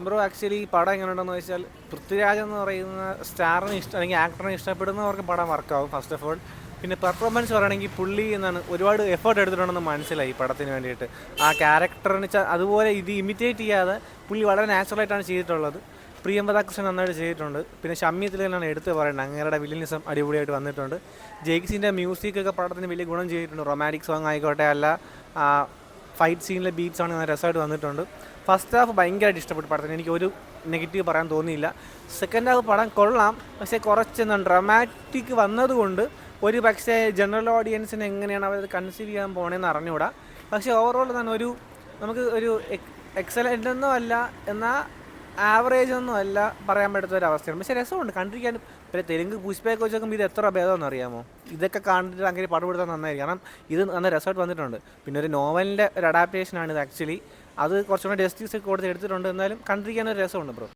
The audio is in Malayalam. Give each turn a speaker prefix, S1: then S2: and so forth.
S1: ബ്രോ ആക്ച്വലി ഈ പടം എങ്ങനെയുണ്ടെന്ന് വെച്ചാൽ പൃഥ്വിരാജ് എന്ന് പറയുന്ന സ്റ്റാറിന് ഇഷ്ടം അല്ലെങ്കിൽ ആക്ടറിനെ ഇഷ്ടപ്പെടുന്നവർക്ക് പടം വർക്കാവും ഫസ്റ്റ് ഓഫ് ഓൾ. പിന്നെ പെർഫോമൻസ് പറയുകയാണെങ്കിൽ പുള്ളി എന്നാണ് ഒരുപാട് എഫേർട്ട് എടുത്തിട്ടുണ്ടെന്ന് മനസ്സിലായി ഈ പടത്തിന് വേണ്ടിയിട്ട്. ആ ക്യാരക്ടറിന് വെച്ചാൽ അതുപോലെ ഇത് ഇമിറ്റേറ്റ് ചെയ്യാതെ പുള്ളി വളരെ നാച്ചുറലായിട്ടാണ് ചെയ്തിട്ടുള്ളത്. പ്രിയംവദാകൃഷ്ണൻ നന്നായിട്ട് ചെയ്തിട്ടുണ്ട്. പിന്നെ ഷമ്മിയത്തിൽ തന്നെയാണ് എടുത്ത് പറയേണ്ടത്, അങ്ങേരുടെ വില്ലനിസം അടിപൊളിയായിട്ട് വന്നിട്ടുണ്ട്. ജെയ്ക്സിൻ്റെ മ്യൂസിക്കൊക്കെ പടത്തിന് വലിയ ഗുണം ചെയ്തിട്ടുണ്ട്. റൊമാൻറ്റിക് സോങ് ആയിക്കോട്ടെ, അല്ല ഫൈറ്റ് സീനിലെ ബീറ്റ്സ് ആണ് രസമായിട്ട് വന്നിട്ടുണ്ട്. ഫസ്റ്റ് ഹാഫ് ഭയങ്കരമായിട്ട് ഇഷ്ടപ്പെട്ടു പടത്തിന്, എനിക്ക് ഒരു നെഗറ്റീവ് പറയാൻ തോന്നിയില്ല. സെക്കൻഡ് ഹാഫ് പടം കൊള്ളാം, പക്ഷേ കുറച്ചൊന്നും ഡ്രമാറ്റിക് വന്നതുകൊണ്ട് ഒരു പക്ഷേ ജനറൽ ഓഡിയൻസിന് എങ്ങനെയാണ് അവരത് കൺസീവ് ചെയ്യാൻ പോകണമെന്ന് അറിഞ്ഞുകൂടാ. പക്ഷേ ഓവറോൾ തന്നെ നമുക്ക് ഒരു എക്സലൻ്റ് ഒന്നും അല്ല, എന്നാൽ ആവറേജ് ഒന്നും അല്ല പറയാൻ പറ്റാത്ത ഒരു അവസ്ഥയാണ്. പക്ഷേ രസമുണ്ട് കണ്ടിരിക്കാൻ. പിന്നെ തെലുങ്ക് പുഷ്പയൊക്കെ വെച്ച് നോക്കുമ്പോൾ ഇത് എത്ര ഭേദമെന്ന് അറിയാമോ? ഇതൊക്കെ കണ്ടിട്ട് അങ്ങനെ പടം എടുത്താൽ നന്നായിരിക്കും, കാരണം ഇത് നല്ല രസമായിട്ട് വന്നിട്ടുണ്ട്. പിന്നെ ഒരു നോവലിൻ്റെ ഒരു അഡാപ്റ്റേഷനാണ് ഇത് ആക്ച്വലി. അത് കുറച്ചുകൂടെ ജസ്റ്റിസ് ഒക്കെ കൊടുത്ത് എടുത്തിട്ടുണ്ട്, എന്നാലും കണ്ടിരിക്കാൻ ഒരു രസമുണ്ട് ബ്രോ.